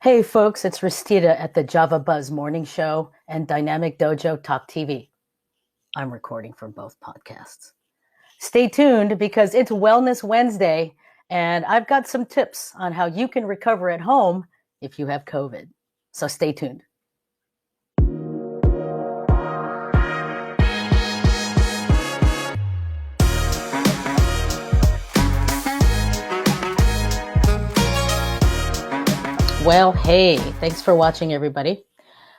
Hey folks, it's Restita at the Java Buzz Morning Show and Dynamic Dojo Talk TV. I'm recording for both podcasts. Stay tuned because it's Wellness Wednesday and I've got some tips on how you can recover at home if you have COVID. So stay tuned. Well, hey, thanks for watching, everybody.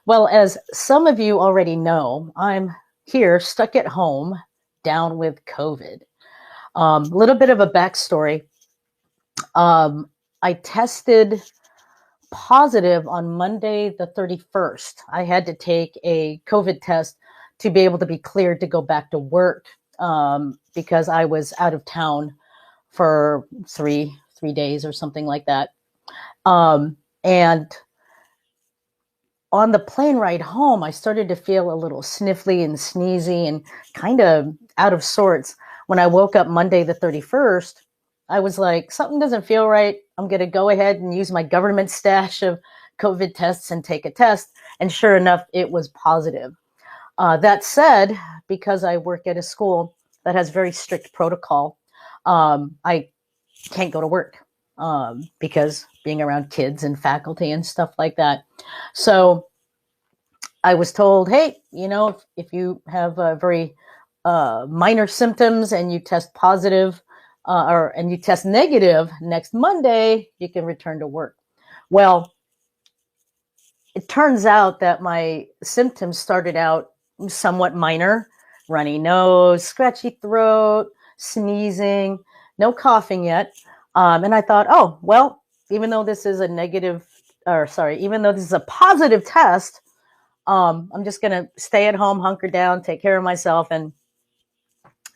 Well, as some of you already know, I'm here stuck at home down with COVID. A little bit of a backstory. I tested positive on Monday the 31st. I had to take a COVID test to be able to be cleared to go back to work because I was out of town for three days or something like that. And on the plane ride home, I started to feel a little sniffly and sneezy and kind of out of sorts. When I woke up Monday the 31st, I was like, something doesn't feel right. I'm going to go ahead and use my government stash of COVID tests and take a test. And sure enough, it was positive. That said, because I work at a school that has very strict protocol, I can't go to work because being around kids and faculty and stuff like that. So I was told, hey, if you have very minor symptoms and you test positive and you test negative next Monday, you can return to work. Well, it turns out that my symptoms started out somewhat minor: runny nose, scratchy throat, sneezing, no coughing yet. And I thought, oh, well, even though this is a positive test, I'm just going to stay at home, hunker down, take care of myself, and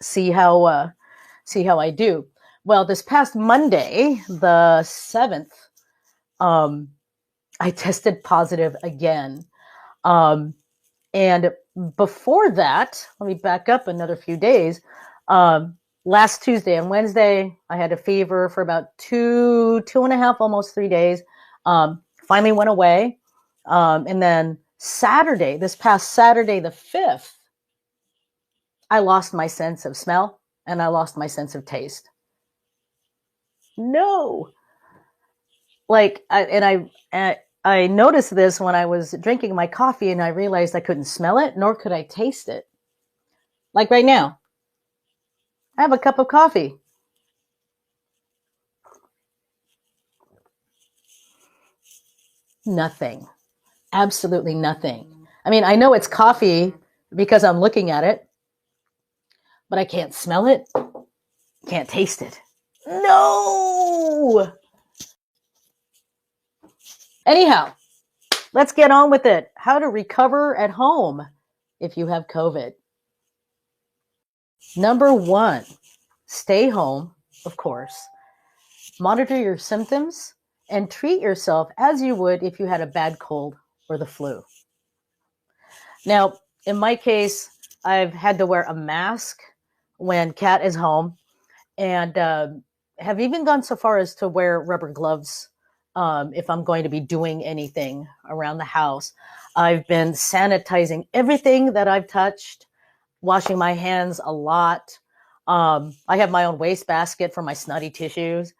see how I do. Well, this past Monday, the 7th, I tested positive again. And before that, let me back up another few days. Last Tuesday and Wednesday, I had a fever for about two and a half, almost 3 days. Finally went away. And then this past Saturday, the 5th, I lost my sense of smell and I lost my sense of taste. No. I noticed this when I was drinking my coffee and I realized I couldn't smell it, nor could I taste it. Like right now, I have a cup of coffee. Nothing. Absolutely nothing. I mean, I know it's coffee because I'm looking at it, but I can't smell it, can't taste it. No! Anyhow, let's get on with it. How to recover at home if you have COVID. Number 1, stay home, of course. Monitor your symptoms and treat yourself as you would if you had a bad cold or the flu. Now, in my case, I've had to wear a mask when Kat is home, and have even gone so far as to wear rubber gloves if I'm going to be doing anything around the house. I've been sanitizing everything that I've touched, washing my hands a lot. I have my own wastebasket for my snotty tissues.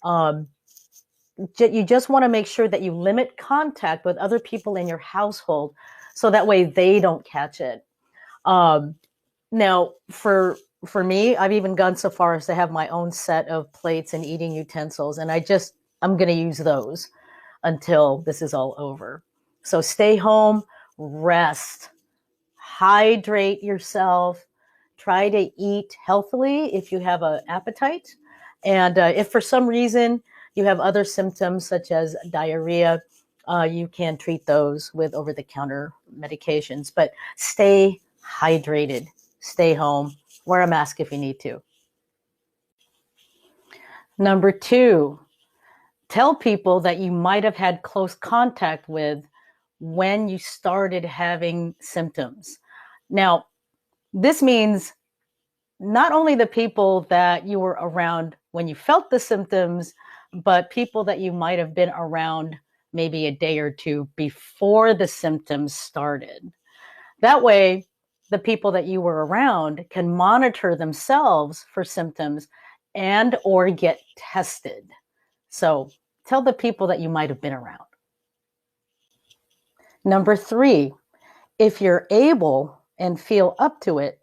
You just want to make sure that you limit contact with other people in your household so that way they don't catch it. Now, for me, I've even gone so far as to have my own set of plates and eating utensils, and I'm going to use those until this is all over. So stay home, rest, hydrate yourself, try to eat healthily if you have an appetite. And if for some reason you have other symptoms such as diarrhea, you can treat those with over-the-counter medications. But stay hydrated, stay home, wear a mask if you need to. Number 2, tell people that you might have had close contact with when you started having symptoms. Now, this means not only the people that you were around when you felt the symptoms, but people that you might have been around maybe a day or two before the symptoms started. That way, the people that you were around can monitor themselves for symptoms and or get tested. So tell the people that you might have been around. Number 3, if you're able and feel up to it,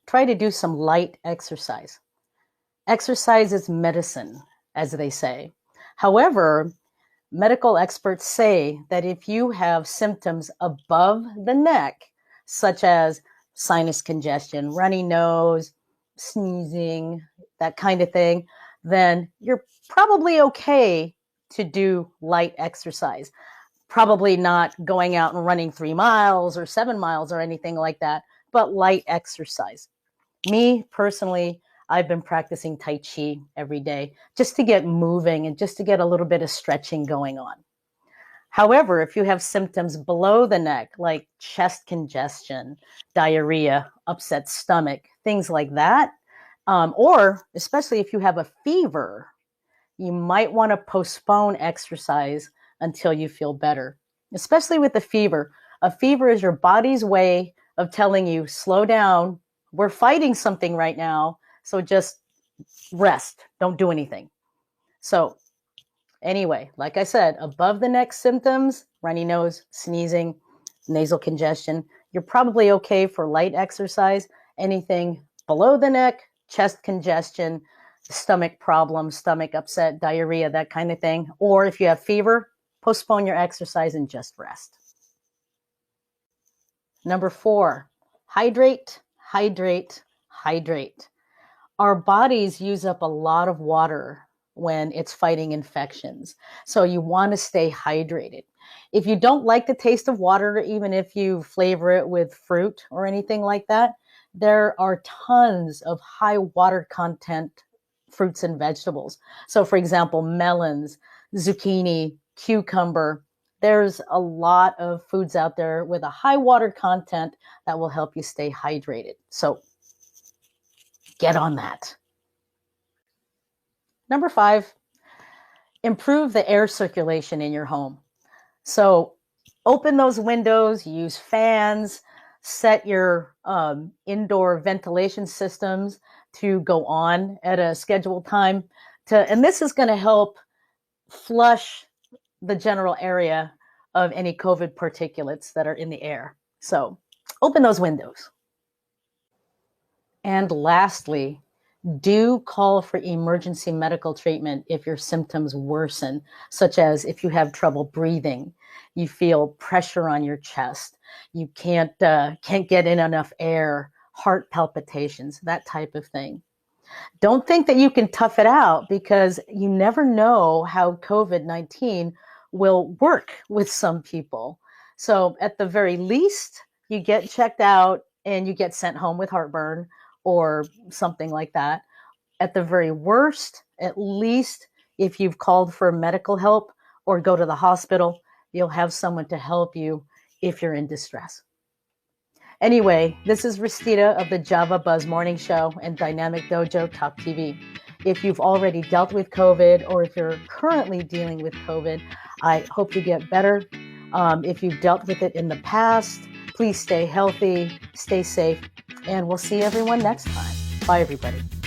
try to do some light exercise. Exercise is medicine, as they say. However, medical experts say that if you have symptoms above the neck, such as sinus congestion, runny nose, sneezing, that kind of thing, then you're probably okay to do light exercise. Probably not going out and running 3 miles or 7 miles or anything like that, but light exercise. Me personally, I've been practicing Tai Chi every day just to get moving and just to get a little bit of stretching going on. However, if you have symptoms below the neck, like chest congestion, diarrhea, upset stomach, things like that, or especially if you have a fever, you might want to postpone exercise until you feel better, especially with the fever. A fever is your body's way of telling you, slow down, we're fighting something right now, so just rest, don't do anything. So anyway, like I said, above the neck symptoms, runny nose, sneezing, nasal congestion, you're probably okay for light exercise. Anything below the neck, chest congestion, stomach problems, stomach upset, diarrhea, that kind of thing. Or if you have fever, postpone your exercise and just rest. Number 4, hydrate, hydrate, hydrate. Our bodies use up a lot of water when it's fighting infections. So you want to stay hydrated. If you don't like the taste of water, even if you flavor it with fruit or anything like that, there are tons of high water content fruits and vegetables. So for example, melons, zucchini, cucumber. There's a lot of foods out there with a high water content that will help you stay hydrated. So get on that. Number 5, improve the air circulation in your home. So open those windows, use fans, set your indoor ventilation systems to go on at a scheduled time. And this is going to help flush the general area of any COVID particulates that are in the air. So open those windows. And lastly, do call for emergency medical treatment if your symptoms worsen, such as if you have trouble breathing, you feel pressure on your chest, you can't get in enough air, heart palpitations, that type of thing. Don't think that you can tough it out, because you never know how COVID-19 will work with some people. So at the very least, you get checked out and you get sent home with heartburn or something like that. At the very worst, at least if you've called for medical help or go to the hospital, you'll have someone to help you if you're in distress. Anyway, this is Restita of the Java Buzz Morning Show and Dynamic Dojo Talk TV. If you've already dealt with COVID or if you're currently dealing with COVID, I hope you get better. If you've dealt with it in the past, please stay healthy, stay safe, and we'll see everyone next time. Bye, everybody.